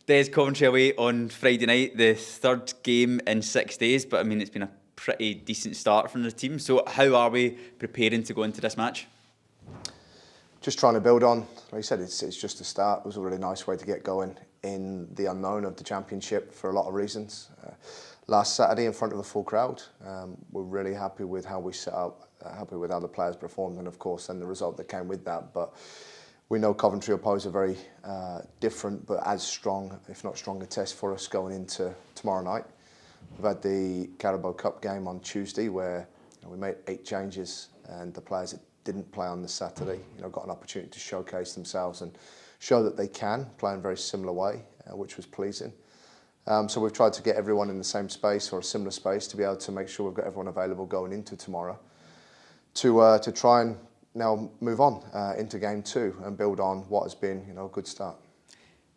Des, Coventry away on Friday night, the third game in 6 days, but I mean, it's been a pretty decent start from the team. So how are we preparing to go into this match? Just trying to build on, like you said, it's just a start. It was a really nice way to get going in the unknown of the Championship for a lot of reasons. Last Saturday in front of a full crowd, we're really happy with how we set up, happy with how the players performed, and of course then the result that came with that. But we know Coventry will pose a very different but as strong, if not stronger, test for us going into tomorrow night. We've had the Carabao Cup game on Tuesday where we made 8 changes, and the players that didn't play on the Saturday got an opportunity to showcase themselves and show that they can play in a very similar way, which was pleasing. So we've tried to get everyone in the same space or a similar space to be able to make sure we've got everyone available going into tomorrow to try and now move on into game 2 and build on what has been a good start.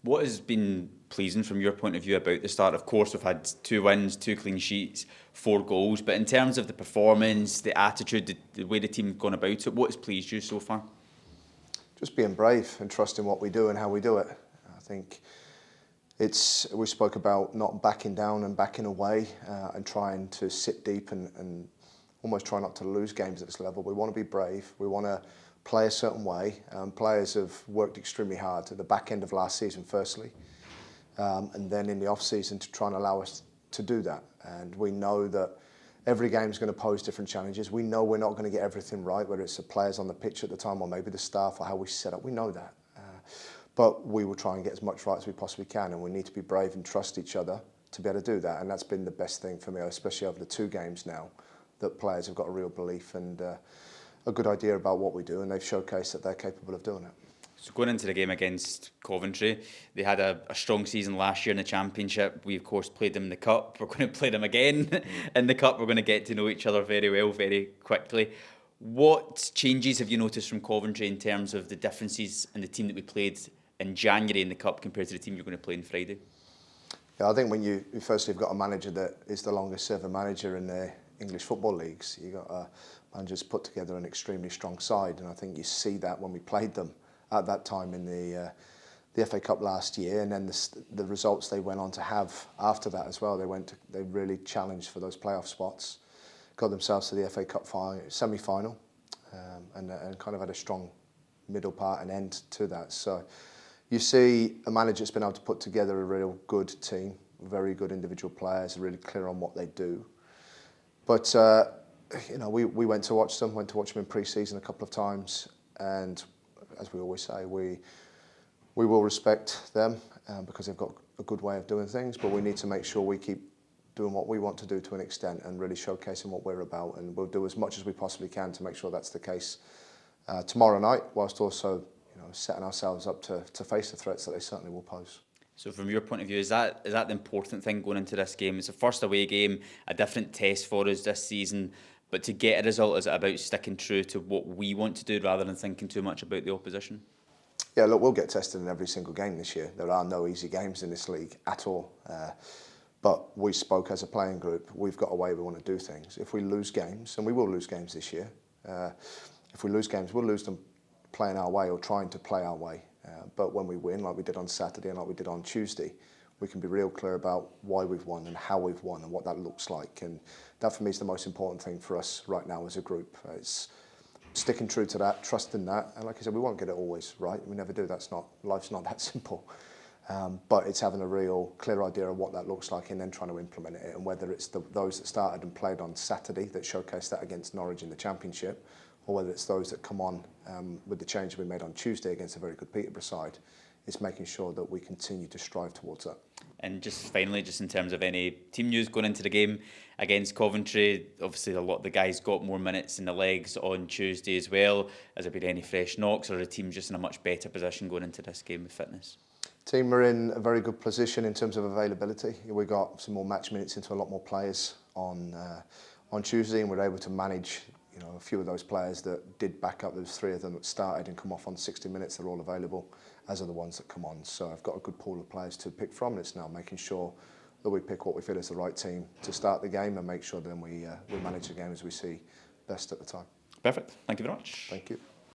What has been pleasing from your point of view about the start? Of course, we've had 2 wins, 2 clean sheets, 4 goals, but in terms of the performance, the attitude, the way the team have gone about it, what has pleased you so far? Just being brave and trusting what we do and how we do it. I think we spoke about not backing down and backing away and trying to sit deep and almost try not to lose games at this level. We want to be brave. We want to play a certain way. Players have worked extremely hard at the back end of last season, firstly, and then in the off-season to try and allow us to do that. And we know that every game is going to pose different challenges. We know we're not going to get everything right, whether it's the players on the pitch at the time or maybe the staff or how we set up. We know that. But we will try and get as much right as we possibly can, and we need to be brave and trust each other to be able to do that. And that's been the best thing for me, especially over the 2 games now, that players have got a real belief and a good idea about what we do, and they've showcased that they're capable of doing it. So going into the game against Coventry, they had a strong season last year in the Championship. We, of course, played them in the Cup. We're going to play them again in the Cup. We're going to get to know each other very well, very quickly. What changes have you noticed from Coventry in terms of the differences in the team that we played in January in the Cup compared to the team you're going to play on Friday? Yeah, I think when you firstly have got a manager that is the longest serving manager in the English football leagues, you've got managers put together an extremely strong side, and I think you see that when we played them at that time in the FA Cup last year, and then the results they went on to have after that as well. They really challenged for those playoff spots, got themselves to the FA Cup semi-final, and kind of had a strong middle part and end to that. So you see a manager that's been able to put together a real good team, very good individual players, really clear on what they do. But we went to watch them in pre-season a couple of times, and as we always say, we will respect them because they've got a good way of doing things, but we need to make sure we keep doing what we want to do to an extent and really showcasing what we're about, and we'll do as much as we possibly can to make sure that's the case tomorrow night, whilst also setting ourselves up to face the threats that they certainly will pose. So from your point of view, is that the important thing going into this game? It's a first away game, a different test for us this season, but to get a result, is it about sticking true to what we want to do rather than thinking too much about the opposition? Yeah, look, we'll get tested in every single game this year. There are no easy games in this league at all. But we spoke as a playing group, we've got a way we want to do things. If we lose games, and we will lose games this year, if we lose games, we'll lose them playing our way or trying to play our way. But when we win, like we did on Saturday and like we did on Tuesday, we can be real clear about why we've won and how we've won and what that looks like. And that for me is the most important thing for us right now as a group. It's sticking true to that, trusting that. And like I said, we won't get it always right. We never do. Life's not that simple. But it's having a real clear idea of what that looks like and then trying to implement it. And whether it's those that started and played on Saturday that showcased that against Norwich in the Championship, or whether it's those that come on with the change we made on Tuesday against a very good Peterborough side, it's making sure that we continue to strive towards that. And just finally, just in terms of any team news going into the game against Coventry, obviously a lot of the guys got more minutes in the legs on Tuesday as well. Has there been any fresh knocks, or are the team just in a much better position going into this game with fitness? Team are in a very good position in terms of availability. We got some more match minutes into a lot more players on Tuesday, and we're able to manage a few of those players that did back up. There's 3 of them that started and come off on 60 minutes. They're all available, as are the ones that come on. So I've got a good pool of players to pick from. It's now making sure that we pick what we feel is the right team to start the game and make sure then we manage the game as we see best at the time. Perfect. Thank you very much. Thank you.